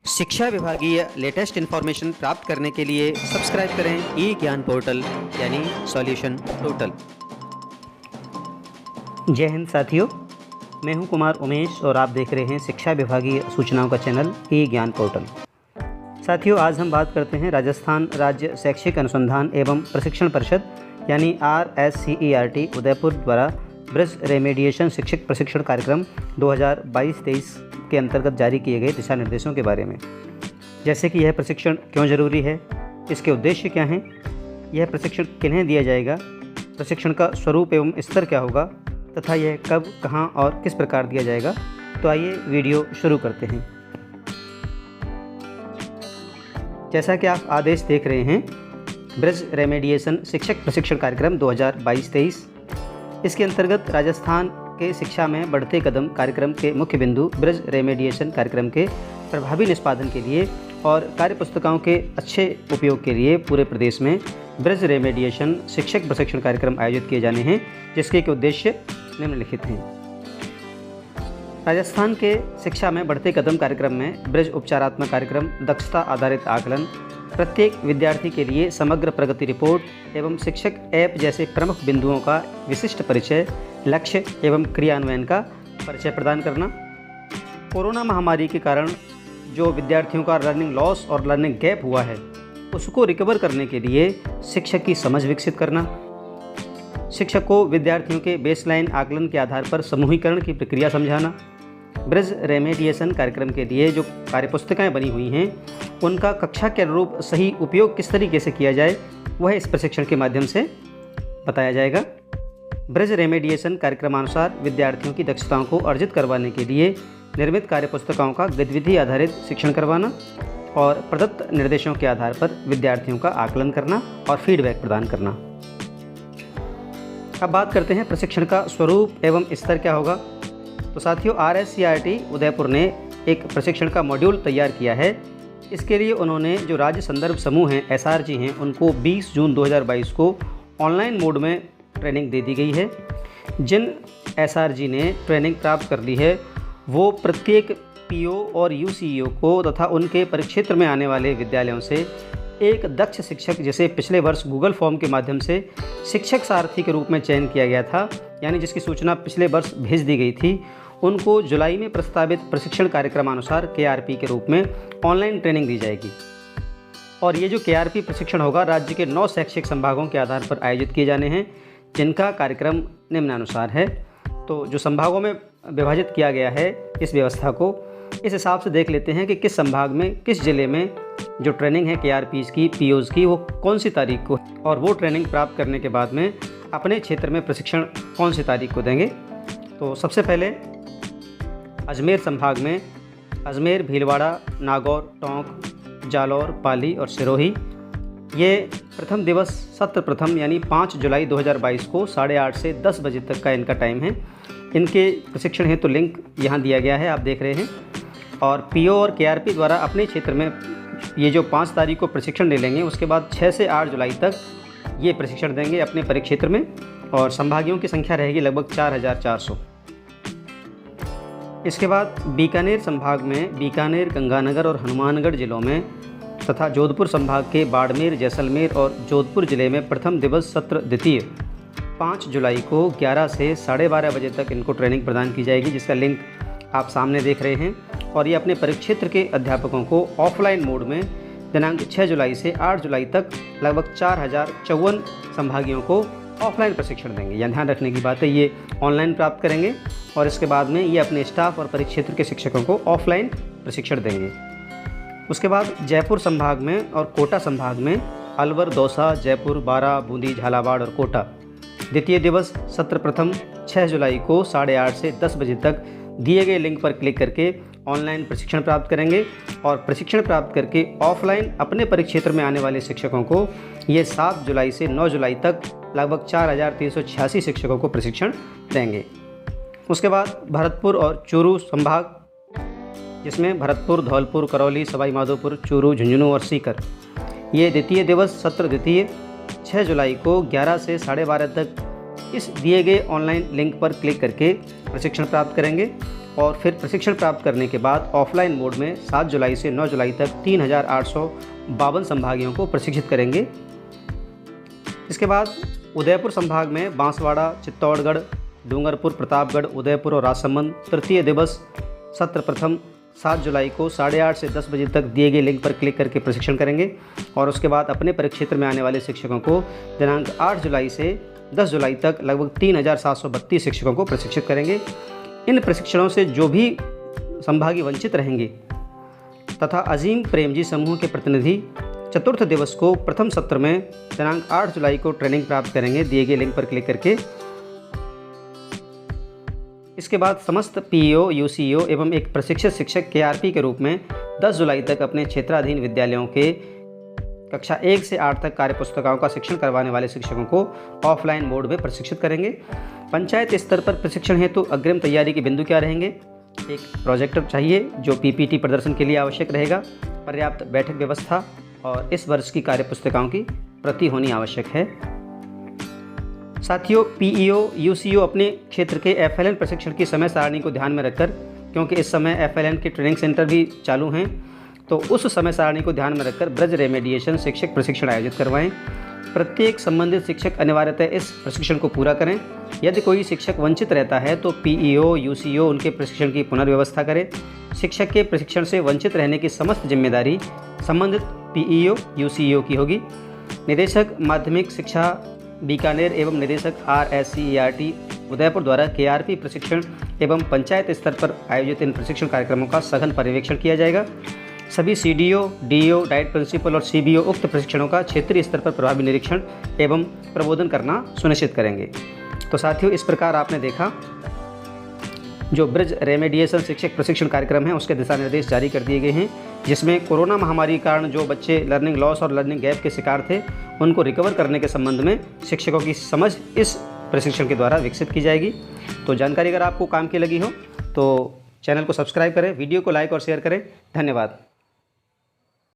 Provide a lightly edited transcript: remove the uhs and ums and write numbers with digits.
शिक्षा विभागीय latest information प्राप्त करने के लिए सब्सक्राइब करें ई ज्ञान पोर्टल यानी सॉल्यूशन टोटल। जय हिंद साथियों, मैं हूं कुमार उमेश और आप देख रहे हैं शिक्षा विभागीय सूचनाओं का चैनल ई ज्ञान पोर्टल। साथियों, आज हम बात करते हैं राजस्थान राज्य शैक्षिक अनुसंधान एवं प्रशिक्षण परिषद यानी RSCERT उदयपुर द्वारा ब्रिज रेमेडिएशन शिक्षक प्रशिक्षण कार्यक्रम 2022-23 के अंतर्गत जारी किए गए दिशा निर्देशों के बारे में। जैसे कि यह प्रशिक्षण क्यों ज़रूरी है, इसके उद्देश्य क्या हैं, यह प्रशिक्षण किन्हें दिया जाएगा, प्रशिक्षण का स्वरूप एवं स्तर क्या होगा तथा यह कब, कहां और किस प्रकार दिया जाएगा। तो आइए वीडियो शुरू करते हैं। जैसा कि आप आदेश देख रहे हैं, ब्रिज रेमेडिएशन शिक्षक प्रशिक्षण कार्यक्रम 2022-23, इसके अंतर्गत राजस्थान के शिक्षा में बढ़ते कदम कार्यक्रम के मुख्य बिंदु ब्रिज रेमेडिएशन कार्यक्रम के प्रभावी निष्पादन के लिए और कार्यपुस्तिकाओं के अच्छे उपयोग के लिए पूरे प्रदेश में ब्रिज रेमेडिएशन शिक्षक प्रशिक्षण कार्यक्रम आयोजित किए जाने हैं, जिसके के उद्देश्य निम्नलिखित हैं। राजस्थान के शिक्षा में बढ़ते कदम कार्यक्रम में ब्रिज उपचारात्मक कार्यक्रम, दक्षता आधारित आकलन, प्रत्येक विद्यार्थी के लिए समग्र प्रगति रिपोर्ट एवं शिक्षक ऐप जैसे प्रमुख बिंदुओं का विशिष्ट परिचय, लक्ष्य एवं क्रियान्वयन का परिचय प्रदान करना। कोरोना महामारी के कारण जो विद्यार्थियों का लर्निंग लॉस और लर्निंग गैप हुआ है, उसको रिकवर करने के लिए शिक्षक की समझ विकसित करना। शिक्षक को विद्यार्थियों के बेसलाइन आकलन के आधार पर समूहीकरण की प्रक्रिया समझाना। ब्रिज रेमेडिएशन कार्यक्रम के लिए जो कार्यपुस्तिकाएं बनी हुई हैं, उनका कक्षा के अनुरूप सही उपयोग किस तरीके से किया जाए, वह इस प्रशिक्षण के माध्यम से बताया जाएगा। ब्रिज रेमेडिएशन कार्यक्रमानुसार विद्यार्थियों की दक्षताओं को अर्जित करवाने के लिए निर्मित कार्यपुस्तिकाओं का गतिविधि आधारित शिक्षण करवाना और प्रदत्त निर्देशों के आधार पर विद्यार्थियों का आकलन करना और फीडबैक प्रदान करना। अब बात करते हैं प्रशिक्षण का स्वरूप एवं स्तर क्या होगा। तो साथियों, RSCERT उदयपुर ने एक प्रशिक्षण का मॉड्यूल तैयार किया है। इसके लिए उन्होंने जो राज्य संदर्भ समूह हैं, SRG हैं, उनको 20 जून 2022 को ऑनलाइन मोड में ट्रेनिंग दे दी गई है। जिन SRG ने ट्रेनिंग प्राप्त कर ली है, वो प्रत्येक PO और UCEO को तथा उनके परिक्षेत्र में आने वाले विद्यालयों से एक दक्ष शिक्षक, जिसे पिछले वर्ष गूगल फॉर्म के माध्यम से शिक्षक सारथी के रूप में चयन किया गया था, यानी जिसकी सूचना पिछले वर्ष भेज दी गई थी, उनको जुलाई में प्रस्तावित प्रशिक्षण कार्यक्रमानुसार KRP के रूप में ऑनलाइन ट्रेनिंग दी जाएगी। और ये जो KRP प्रशिक्षण होगा, राज्य के 9 शैक्षिक संभागों के आधार पर आयोजित किए जाने हैं, जिनका कार्यक्रम निम्नानुसार है। तो जो संभागों में विभाजित किया गया है इस व्यवस्था को, इस हिसाब से देख लेते हैं कि किस संभाग में, किस ज़िले में जो ट्रेनिंग है KRPs की, POs की, वो कौन सी तारीख को, और वो ट्रेनिंग प्राप्त करने के बाद में अपने क्षेत्र में प्रशिक्षण कौन सी तारीख को देंगे। तो सबसे पहले अजमेर संभाग में अजमेर, भीलवाड़ा, नागौर, टोंक, जालौर, पाली और सिरोही, ये प्रथम दिवस सत्र प्रथम यानी 5 जुलाई 2022 को 8:30 से 10 बजे तक का इनका टाइम है। इनके प्रशिक्षण हेतु लिंक यहाँ दिया गया है, आप देख रहे हैं। और PO और KRP द्वारा अपने क्षेत्र में ये जो 5 तारीख को प्रशिक्षण ले लेंगे, उसके बाद 6 से 8 जुलाई तक ये प्रशिक्षण देंगे अपने परिक्षेत्र में, और संभागियों की संख्या रहेगी लगभग 4400। इसके बाद बीकानेर संभाग में बीकानेर, गंगानगर और हनुमानगढ़ जिलों में तथा जोधपुर संभाग के बाड़मेर, जैसलमेर और जोधपुर जिले में प्रथम दिवस सत्र द्वितीय 5 जुलाई को 11 से 12:30 बजे तक इनको ट्रेनिंग प्रदान की जाएगी, जिसका लिंक आप सामने देख रहे हैं। और ये अपने परिक्षेत्र के अध्यापकों को ऑफलाइन मोड में दिनांक 6 जुलाई से 8 जुलाई तक लगभग 4054 संभागियों को ऑफलाइन प्रशिक्षण देंगे। यहाँ ध्यान रखने की बात है, ये ऑनलाइन प्राप्त करेंगे और इसके बाद में ये अपने स्टाफ और परिक्षेत्र के शिक्षकों को ऑफलाइन प्रशिक्षण देंगे। उसके बाद जयपुर संभाग में और कोटा संभाग में अलवर, दौसा, जयपुर, बारा, बूंदी, झालावाड़ और कोटा द्वितीय दिवस सत्र प्रथम 6 जुलाई को 8:30 से 10 बजे तक दिए गए लिंक पर क्लिक करके ऑनलाइन प्रशिक्षण प्राप्त करेंगे। और प्रशिक्षण प्राप्त करके ऑफलाइन अपने परिक्षेत्र में आने वाले शिक्षकों को ये 7 जुलाई से 9 जुलाई तक लगभग 4386 शिक्षकों को प्रशिक्षण देंगे। उसके बाद भरतपुर और चूरू संभाग, जिसमें भरतपुर, धौलपुर, करौली, सवाई माधोपुर, चूरू, झुंझुनू और सीकर, ये द्वितीय दिवस सत्र द्वितीय 6 जुलाई को 11 से 12:30 तक इस दिए गए ऑनलाइन लिंक पर क्लिक करके प्रशिक्षण प्राप्त करेंगे। और फिर प्रशिक्षण प्राप्त करने के बाद ऑफलाइन मोड में 7 जुलाई से 9 जुलाई तक 3,852 संभागियों को प्रशिक्षित करेंगे। इसके बाद उदयपुर संभाग में बांसवाड़ा, चित्तौड़गढ़, डूंगरपुर, प्रतापगढ़, उदयपुर और राजसमंद तृतीय दिवस सत्र प्रथम 7 जुलाई को 8:30 से 10 बजे तक दिए गए लिंक पर क्लिक करके प्रशिक्षण करेंगे और उसके बाद अपने परिक्षेत्र में आने वाले शिक्षकों को दिनांक 8 जुलाई से 10 जुलाई तक लगभग 3,732 शिक्षकों को प्रशिक्षित करेंगे। इन प्रशिक्षणों से जो भी संभागी वंचित रहेंगे तथा अजीम प्रेमजी समूह के प्रतिनिधि चतुर्थ दिवस को प्रथम सत्र में दिनांक 8 जुलाई को ट्रेनिंग प्राप्त करेंगे दिए गए लिंक पर क्लिक करके। इसके बाद समस्त पीईओ, यूसीईओ एवं एक प्रशिक्षित शिक्षक केआरपी के रूप में 10 जुलाई तक अपने क्षेत्राधीन विद्यालयों के कक्षा 1 से 8 तक कार्यपुस्तिकाओं का शिक्षण करवाने वाले शिक्षकों को ऑफलाइन मोड में प्रशिक्षित करेंगे। पंचायत स्तर पर प्रशिक्षण हेतु अग्रिम तैयारी के बिंदु क्या रहेंगे? एक प्रोजेक्टर चाहिए जो पीपीटी प्रदर्शन के लिए आवश्यक रहेगा, पर्याप्त बैठक व्यवस्था और इस वर्ष की कार्यपुस्तिकाओं की प्रति होनी आवश्यक है। साथियों, पीईओ, यूसीईओ अपने क्षेत्र के एफएलएन प्रशिक्षण की समय सारणी को ध्यान में रखकर, क्योंकि इस समय एफएलएन के ट्रेनिंग सेंटर भी चालू हैं, तो उस समय सारणी को ध्यान में रखकर ब्रज रेमेडिएशन शिक्षक प्रशिक्षण आयोजित करवाएं। प्रत्येक संबंधित शिक्षक अनिवार्यतः इस प्रशिक्षण को पूरा करें। यदि कोई शिक्षक वंचित रहता है तो पीईओ, यूसीईओ उनके प्रशिक्षण की पुनर्व्यवस्था करें। शिक्षक के प्रशिक्षण से वंचित रहने की समस्त जिम्मेदारी संबंधित पीईओ, यूसीईओ की होगी। निदेशक माध्यमिक शिक्षा बीकानेर एवं निदेशक RSCERT उदयपुर द्वारा केआरपी प्रशिक्षण एवं पंचायत स्तर पर आयोजित इन प्रशिक्षण कार्यक्रमों का सघन पर्यवेक्षण किया जाएगा। सभी सीडीओ, डीईओ, डाइट प्रिंसिपल और सीबीओ उक्त प्रशिक्षणों का क्षेत्रीय स्तर पर प्रभावी निरीक्षण एवं प्रबोधन करना सुनिश्चित करेंगे। तो साथियों, इस प्रकार आपने देखा जो ब्रिज रेमेडिएशन शिक्षक प्रशिक्षण कार्यक्रम है उसके दिशा निर्देश जारी कर दिए गए हैं, जिसमें कोरोना महामारी के कारण जो बच्चे लर्निंग लॉस और लर्निंग गैप के शिकार थे उनको रिकवर करने के संबंध में शिक्षकों की समझ इस प्रशिक्षण के द्वारा विकसित की जाएगी। तो जानकारी अगर आपको काम की लगी हो तो चैनल को सब्सक्राइब करें, वीडियो को लाइक और शेयर करें। धन्यवाद।